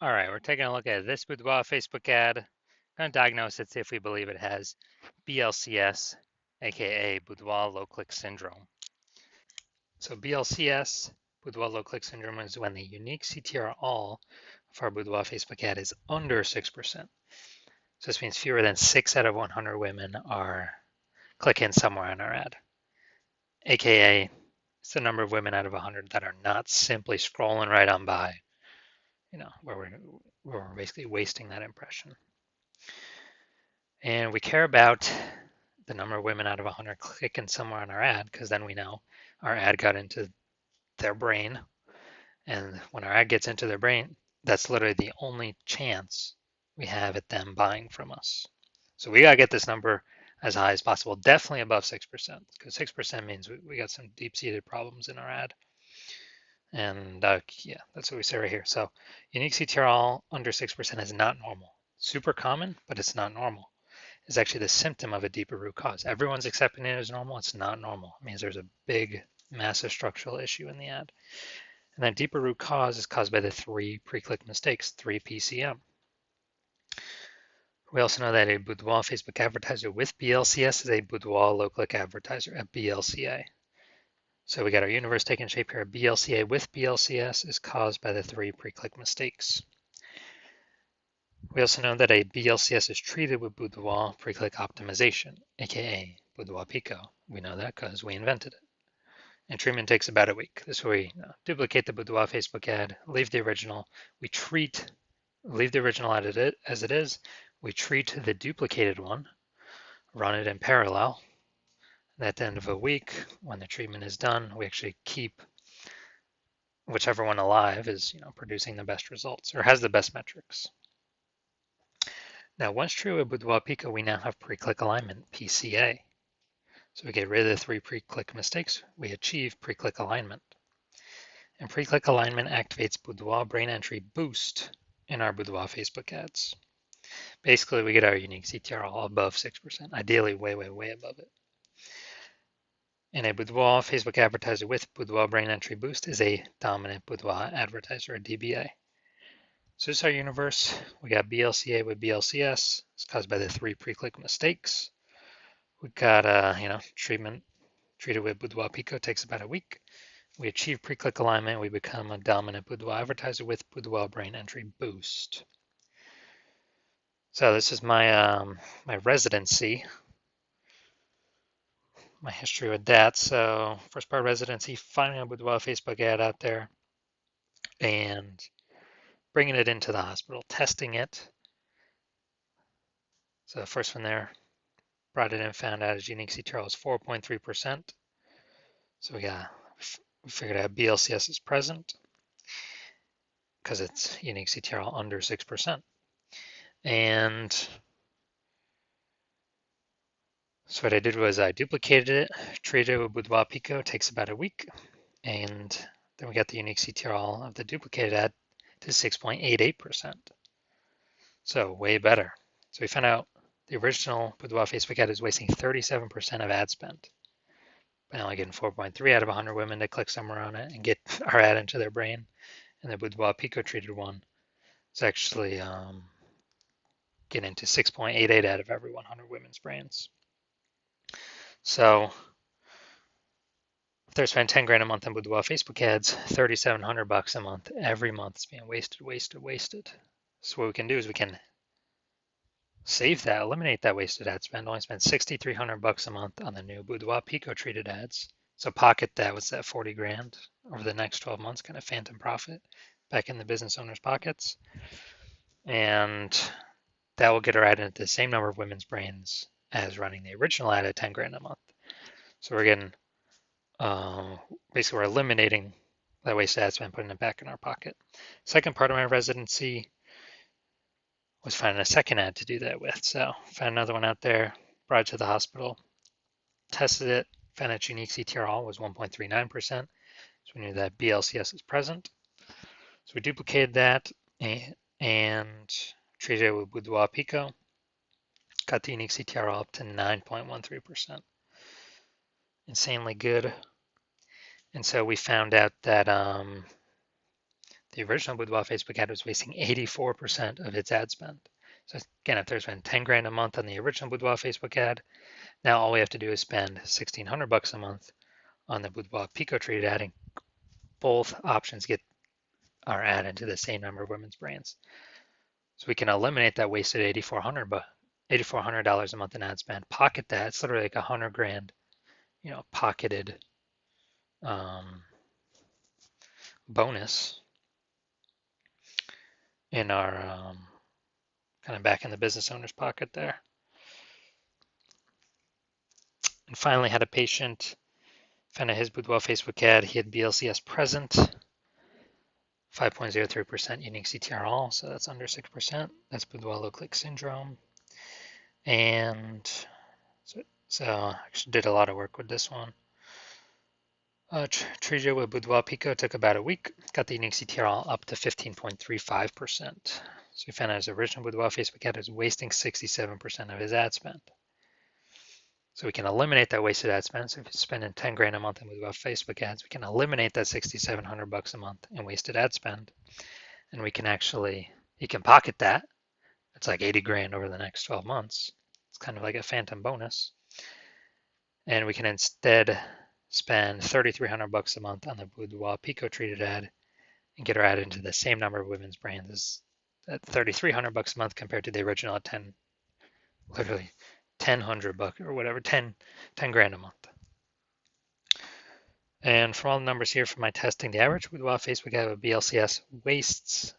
All right, we're taking a look at this Boudoir Facebook ad. Going to diagnose it, see if we believe it has BLCS, aka Boudoir Low Click Syndrome. So BLCS, Boudoir Low Click Syndrome, is when the unique CTR all of our Boudoir Facebook ad is under 6%. So this means fewer than 6 out of 100 women are clicking somewhere on our ad, aka it's the number of women out of 100 that are not simply scrolling right on by, where we're basically wasting that impression. And we care about the number of women out of 100 clicking somewhere on our ad because then we know our ad got into their brain. And when our ad gets into their brain, that's literally the only chance we have at them buying from us. So we got to get this number as high as possible, definitely above 6%, because 6% means we got some deep-seated problems in our ad. And yeah, that's what we say right here. So unique CTRL under 6% is not normal. Super common, but it's not normal. Is actually the symptom of a deeper root cause. Everyone's accepting it as normal. It's not normal. It means there's a big, massive structural issue in the ad. And that deeper root cause is caused by the 3 pre-click mistakes, 3 PCM. We also know that a Boudoir Facebook advertiser with BLCS is a Boudoir low-click advertiser, a BLCA. So we got our universe taking shape here. A BLCA with BLCS is caused by the 3 pre-click mistakes. We also know that a BLCS is treated with Boudoir pre-click optimization, aka Boudoir Pico. We know that because we invented it. And treatment takes about a week. This way we duplicate the Boudoir Facebook ad, leave the original. Leave the original ad as it is. We treat the duplicated one, run it in parallel. And at the end of a week, when the treatment is done, we actually keep whichever one alive is producing the best results or has the best metrics. Now, once true with Boudoir Pico, we now have pre-click alignment, PCA. So we get rid of the 3 pre-click mistakes. We achieve pre-click alignment. And pre-click alignment activates Boudoir brain entry boost in our Boudoir Facebook ads. Basically, we get our unique CTR all above 6%, ideally way, way, way above it. And a Boudoir Facebook advertiser with Boudoir brain entry boost is a dominant Boudoir advertiser, a DBA. So this is our universe. We got BLCA with BLCS. It's caused by the 3 pre-click mistakes. We got treated with Boudoir Pico, takes about a week. We achieve pre-click alignment. We become a dominant Boudoir advertiser with Boudoir brain entry boost. So this is my my residency, my history with that. So first part residency, finding a Boudoir Facebook ad out there and bringing it into the hospital, testing it. So first one there, brought it in, found out its unique CTRL is 4.3%. So we figured out BLCS is present because it's unique CTRL under 6%. And so what I did was I duplicated it, treated it with Boudoir Pico, takes about a week, and then we got the unique CTRL of the duplicated ad to 6.88%. So way better. So we found out the original Boudoir Facebook ad is wasting 37% of ad spend by only getting 4.3 out of 100 women to click somewhere on it and get our ad into their brain. And the Boudoir Pico treated one is actually getting to 6.88 out of every 100 women's brains. So if they're spending 10 grand a month on Boudoir Facebook ads, 3,700 bucks a month, every month is being wasted. So what we can do is we can save that, eliminate that wasted ad spend, only spend 6,300 bucks a month on the new Boudoir Pico treated ads. So pocket that, what's that, 40 grand over the next 12 months, kind of phantom profit back in the business owner's pockets. And that will get our ad into the same number of women's brains as running the original ad at 10 grand a month. So we're getting, basically we're eliminating that wasted ad spend, putting it back in our pocket. Second part of my residency was finding a second ad to do that with. So found another one out there, brought it to the hospital, tested it, found its unique CTRL was 1.39%. So we knew that BLCS is present. So we duplicated that and treated it with Boudoir Pico, got the unique CTRL up to 9.13%. Insanely good. And so we found out that the original Boudoir Facebook ad was wasting 84% of its ad spend. So again, if there's been 10 grand a month on the original Boudoir Facebook ad, now all we have to do is spend 1,600 bucks a month on the Boudoir Pico treated ad, and both options get our ad into the same number of women's brands. So we can eliminate that wasted $8,400 a month in ad spend, pocket that. It's literally like 100 grand, pocketed bonus in our kind of back in the business owner's pocket there. And finally, had a patient found out his Boudoir Facebook ad. He had BLCS present, 5.03% unique CTR all, so that's under 6%. That's Boudoir low click syndrome. And so I actually did a lot of work with this one. Treated with Boudoir Pico took about a week, got the unique CTR all up to 15.35%. So we found out his original Boudoir Facebook ad is wasting 67% of his ad spend. So we can eliminate that wasted ad spend. So if you're spending 10 grand a month in Boudoir Facebook ads, we can eliminate that 6,700 bucks a month in wasted ad spend. And we can actually, you can pocket that. It's like 80 grand over the next 12 months. It's kind of like a phantom bonus. And we can instead spend 3,300 bucks a month on the Boudoir Pico treated ad and get our ad into the same number of women's brands as at 3,300 bucks a month compared to the original at literally 1,000 bucks or whatever, 10 grand a month. And from all the numbers here from my testing, the average Boudoir Facebook ad with BLCS wastes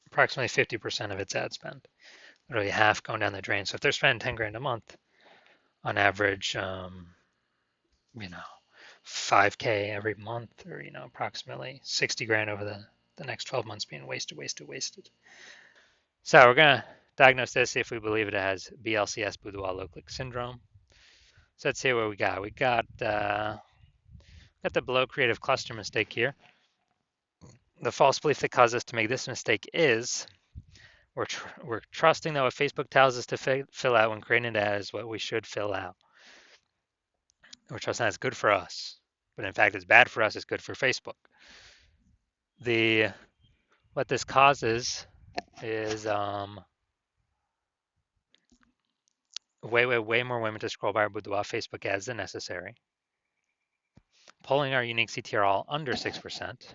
approximately 50% of its ad spend, literally half going down the drain. So if they're spending 10 grand a month, on average, 5K every month, or approximately 60 grand over the next 12 months being wasted. So we're gonna diagnose this, see if we believe it has BLCS, Boudoir low click syndrome. So let's see what we got. We got the below creative cluster mistake here. The false belief that caused us to make this mistake is we're trusting that what Facebook tells us to fill out when creating an ad is what we should fill out. We're trusting that's good for us, but in fact it's bad for us, it's good for Facebook. What this causes is way more women to scroll by our Boudoir Facebook ads than necessary, pulling our unique CTR all under 6%,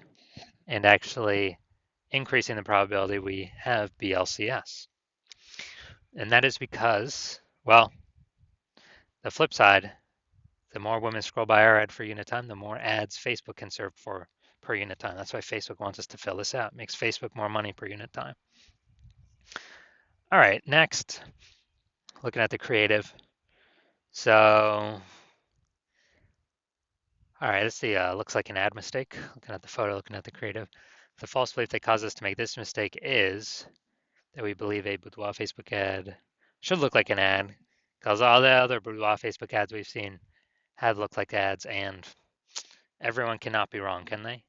and actually increasing the probability we have BLCS. And that is because, well, the flip side, the more women scroll by our ad for unit time, the more ads Facebook can serve for per unit time. That's why Facebook wants us to fill this out. It makes Facebook more money per unit time. All right, next, looking at the creative. So, all right, let's see, looks like an ad mistake. Looking at the photo, looking at the creative. The false belief that caused us to make this mistake is that we believe a Boudoir Facebook ad should look like an ad, because all the other Boudoir Facebook ads we've seen have looked like ads, and everyone cannot be wrong, can they?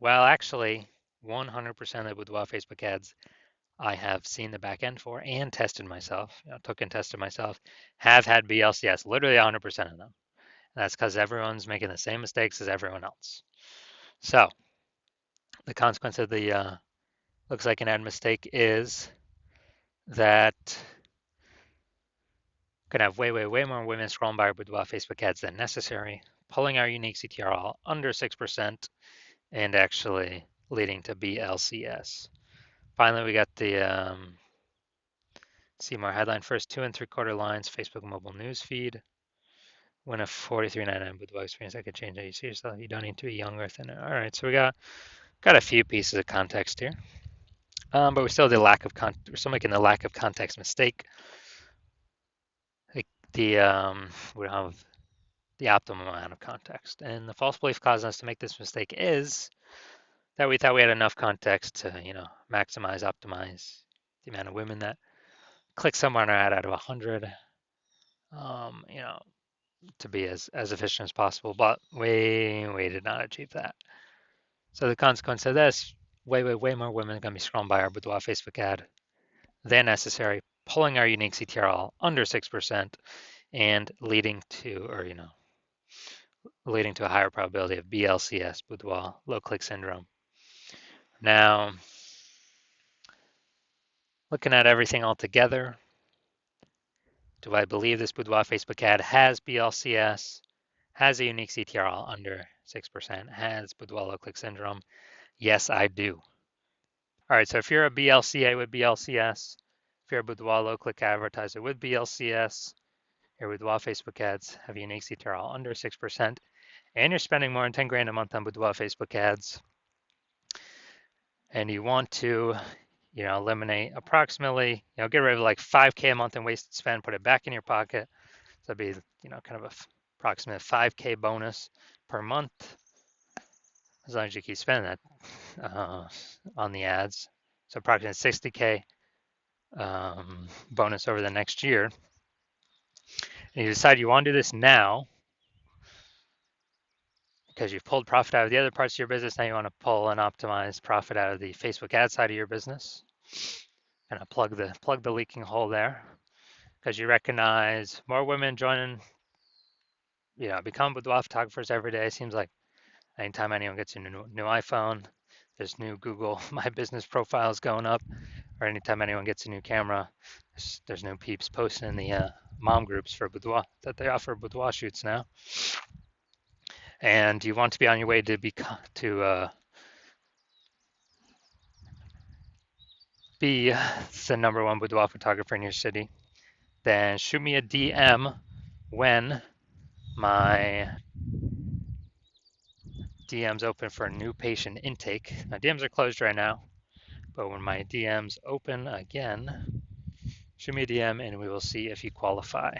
Well, actually, 100% of the Boudoir Facebook ads I have seen the back end for and tested myself, took and tested myself, have had BLCS, literally 100% of them. And that's because everyone's making the same mistakes as everyone else. So the consequence of the looks like an ad mistake is that we're gonna have way more women scrolling by our Boudoir Facebook ads than necessary, pulling our unique CTR all under 6%, and actually leading to BLCS. Finally, we got the see more headline first 2 3/4 lines, Facebook mobile news feed. Win a $43.99 Boudoir experience that could change how you see yourself. You don't need to be young or thinner. All right, so we got a few pieces of context here, but we're still we're still making the lack of context mistake. Like we don't have the optimum amount of context, and the false belief causing us to make this mistake is that we thought we had enough context to maximize, optimize the amount of women that click somewhere on our ad out of 100. To be as efficient as possible, but we did not achieve that. So the consequence of this, way more women are going to be scrolling by our Boudoir Facebook ad than necessary, pulling our unique CTR all under 6%, and leading to a higher probability of BLCS, Boudoir low click syndrome. Now, looking at everything all together, do I believe this Boudoir Facebook ad has BLCS, has a unique CTRL under 6%, has Boudoir low click syndrome? Yes, I do. All right, so if you're a BLCA with BLCS, if you're a Boudoir low click advertiser with BLCS, your Boudoir Facebook ads have a unique CTRL under 6%, and you're spending more than 10 grand a month on Boudoir Facebook ads, and you want to, eliminate approximately, get rid of like 5K a month in wasted spend, put it back in your pocket. So that'd be, kind of a approximate 5K bonus per month, as long as you keep spending that on the ads. So approximately 60K bonus over the next year. And you decide you want to do this now because you've pulled profit out of the other parts of your business. Now you want to pull and optimize profit out of the Facebook ad side of your business. Kind of plug the leaking hole there, because you recognize more women joining, become boudoir photographers every day. It seems like anytime anyone gets a new iPhone, there's new Google My Business profiles going up, or anytime anyone gets a new camera, there's new peeps posting in the mom groups for boudoir that they offer boudoir shoots now. And you want to be on your way to be the #1 boudoir photographer in your city, then shoot me a DM when my DM's open for a new patient intake. My DMs are closed right now, but when my DMs open again, shoot me a DM and we will see if you qualify.